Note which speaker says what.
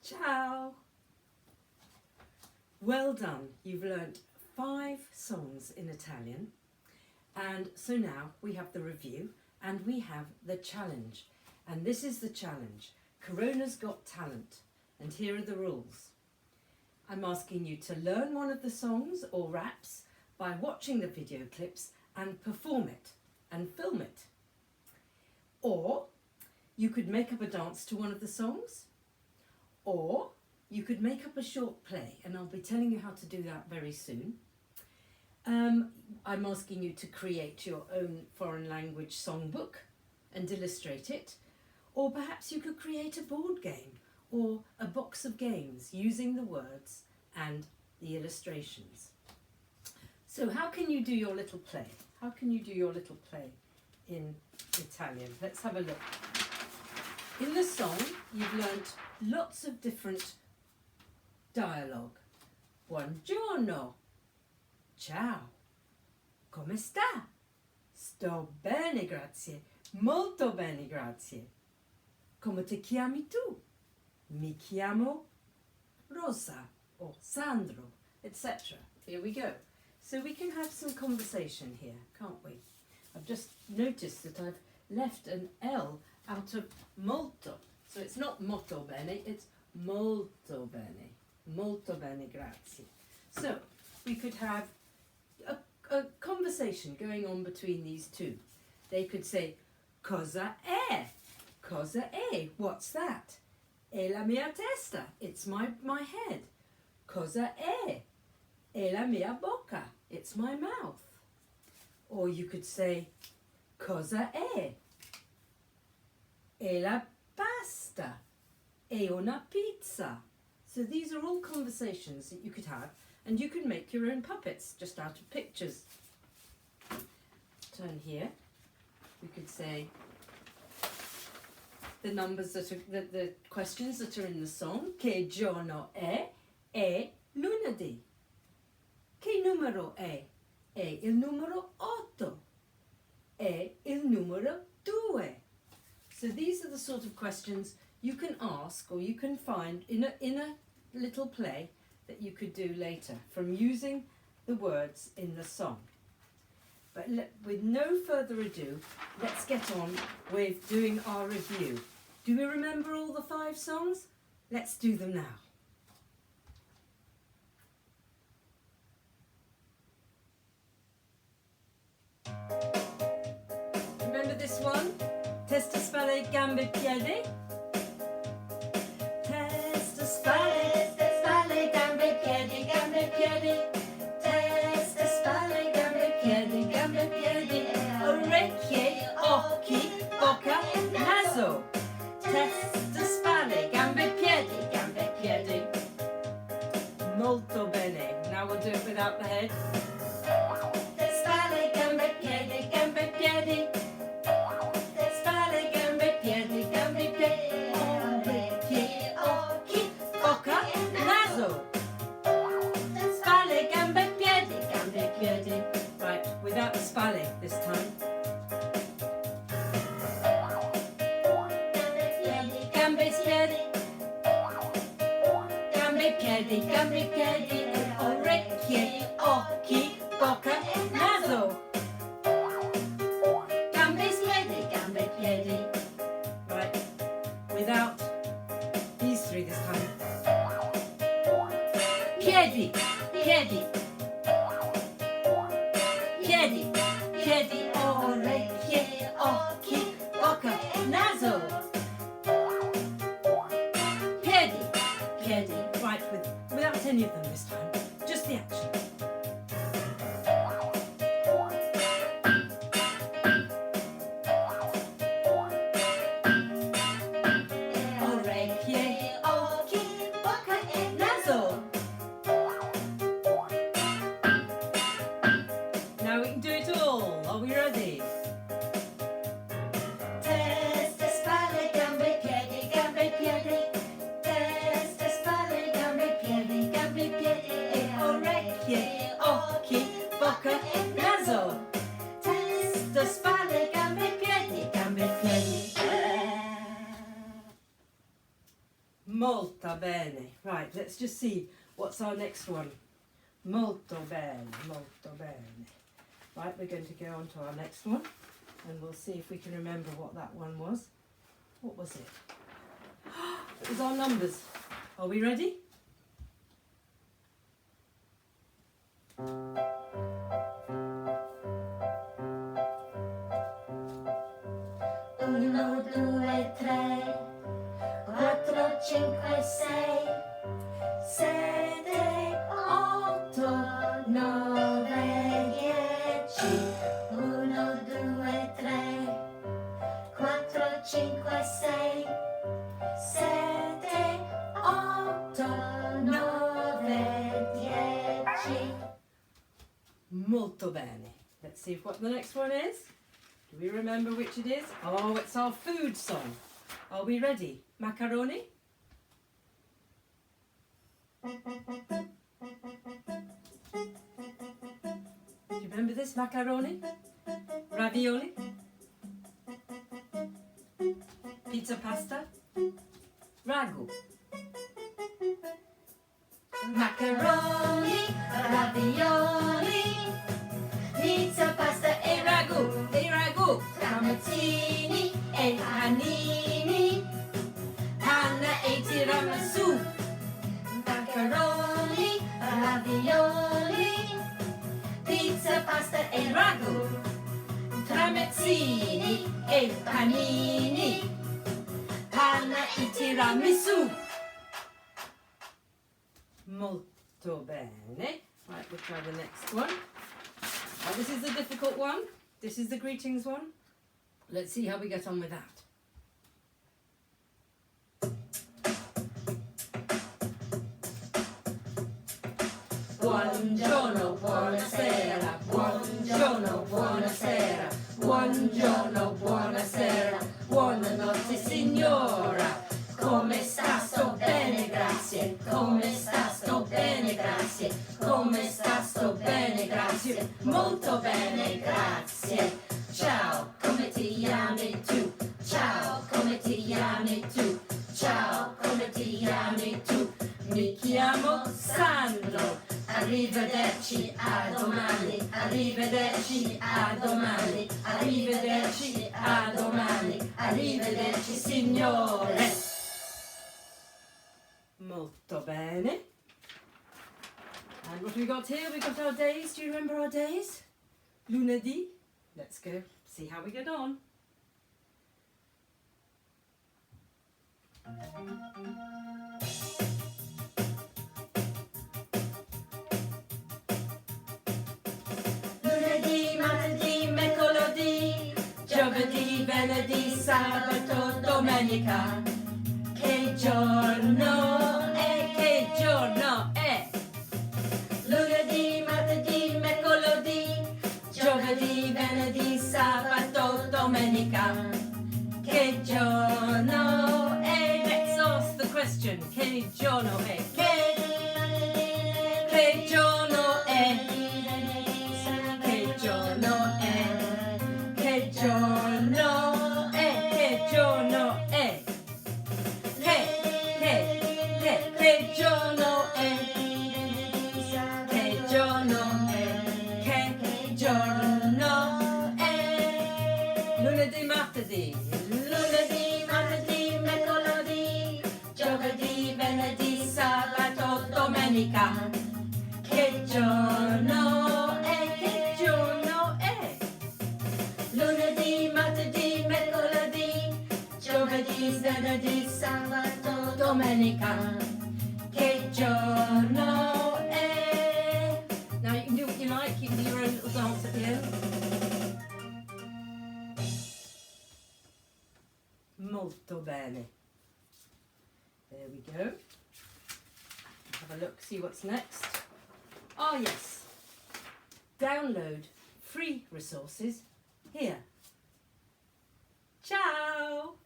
Speaker 1: Ciao! Well done, you've learnt 5 songs in Italian, and so now we have the review and we have the challenge. And this is the challenge. Corona's Got Talent, and here are the rules. I'm asking you to learn one of the songs or raps by watching the video clips and perform it and film it. Or you could make up a dance to one of the songs, or you could make up a short play, and I'll be telling you how to do that very soon. I'm asking you to create your own foreign language songbook and illustrate it, or perhaps you could create a board game or a box of games using the words and the illustrations. So how can you do your little play? How can you do your little play in Italian? Let's have a look. In the song, you've learnt lots of different dialogue. Buongiorno. Ciao. Come sta? Sto bene, grazie. Molto bene, grazie. Come ti chiami tu? Mi chiamo Rosa or Sandro, etc. Here we go. So we can have some conversation here, can't we? I've just noticed that I've left an L out of molto. So it's not molto bene, it's molto bene. Molto bene, grazie. So we could have a conversation going on between these two. They could say, cosa è? Cosa è? What's that? È la mia testa. It's my head. Cosa è? È la mia bocca. It's my mouth. Or you could say, cosa è? È la pasta. È una pizza. So these are all conversations that you could have, and you can make your own puppets just out of pictures. Turn here. We could say the numbers that are the questions that are in the song. Che giorno è? È lunedì. Che numero è? È il numero 8. È il numero 2. So these are the sort of questions you can ask or you can find in a little play that you could do later from using the words in the song. But with no further ado, let's get on with doing our review. Do we remember all the 5 songs? Let's do them now. Remember this one? Testa, spalle, gambe, piedi. Testa, spalle, gambe, piedi, gambe, piedi. Testa, spalle, gambe, piedi, gambe, piedi. Orecchie, occhi, bocca, naso. Testa, spalle, gambe, piedi, gambe, piedi. Molto bene. Now we'll do it without the head. Spalle, gambe, piedi, gambe, piedi. Spalle, gambe, piedi, gambe, piedi. Orecchie, occhi, bocca, naso. Spalle, gambe, piedi, gambe, piedi. Right, without the spalle this time. Gambe, piedi. Gambe, piedi, gambe, piedi. Orecchie, occhi, bocca, naso. Gambe, piedi, gambe, piedi. Right, without these 3 this time. Piedi, piedi. Piedi, piedi, orecchie, occhi, bocca, naso. Piedi, piedi. Right, without any of them this time. Just the action. Orecchie, occhi, bocca e naso. Now we can do it all. Are we ready? Testa, spalle, gambe, piedi, gambe, piedi. Testa, spalle, gambe, piedi, gambe, piedi. Molto bene. Right, let's just see what's our next one. Molto bene, molto bene. Right, we're going to go on to our next one and we'll see if we can remember what that one was. What was it? It was our numbers. Are we ready?
Speaker 2: Uno, due, tre, quattro, cinque, sei, sette, otto, nove, dieci. Uno, due, tre, quattro, cinque, sei, sette, otto, nove, dieci.
Speaker 1: Molto bene. Let's see what the next one is. Do we remember which it is? Oh, it's our food song. Are we ready? Macaroni? Do you remember this? Macaroni? Ravioli? Pizza pasta? Ragu?
Speaker 2: Macaroni, ravioli, pizza, pasta e ragù, tramezzini e panini, panna e tiramisù. Macaroni, ravioli, pizza, pasta e ragù, tramezzini e panini, panna e tiramisù.
Speaker 1: Molto bene. Right, we'll try the next one. Now, this is the difficult one. This is the greetings one. Let's see how we get on with that.
Speaker 2: Buongiorno, buonasera, buongiorno, buonasera, buongiorno, buonasera, buonanotte signora. Come sta? Sto bene, grazie. Come sta? Sto bene, grazie. Come sta? Sto bene, grazie. Molto bene, grazie. Ciao, come ti chiami tu? Ciao, come ti chiami tu? Ciao, come ti chiami tu? Mi chiamo Sandro. Arrivederci, a domani. Arrivederci, a domani. Arrivederci, a domani. Arrivederci, signore.
Speaker 1: Molto bene. And what have we got here? We've got our days. Do you remember our days? Lunedì. Let's go see how we get on.
Speaker 2: Lunedì, martedì, mercoledì, giovedì, venerdì, sabato, domenica. Che giorno è? Che giorno è? Lunedì, martedì, mercoledì, giovedì, venerdì, sabato, domenica. Che giorno è?
Speaker 1: Let's ask the question. Che giorno è?
Speaker 2: Che giorno è? Che giorno è? Che giorno è?
Speaker 1: Che giorno è?
Speaker 2: Che giorno è? Che giorno è? Che giorno è?
Speaker 1: Lunedì, martedì.
Speaker 2: Lunedì, martedì, mercoledì, giovedì, venerdì, sabato, domenica. Che giorno è? Che giorno è? Lunedì, martedì, mercoledì, giovedì, venerdì, sabato, domenica. Che giorno è?
Speaker 1: Now you can do what you like. You can do your own little dance at the end. Molto bene. There we go. Have a look, see what's next. Oh yes. Download free resources here. Ciao!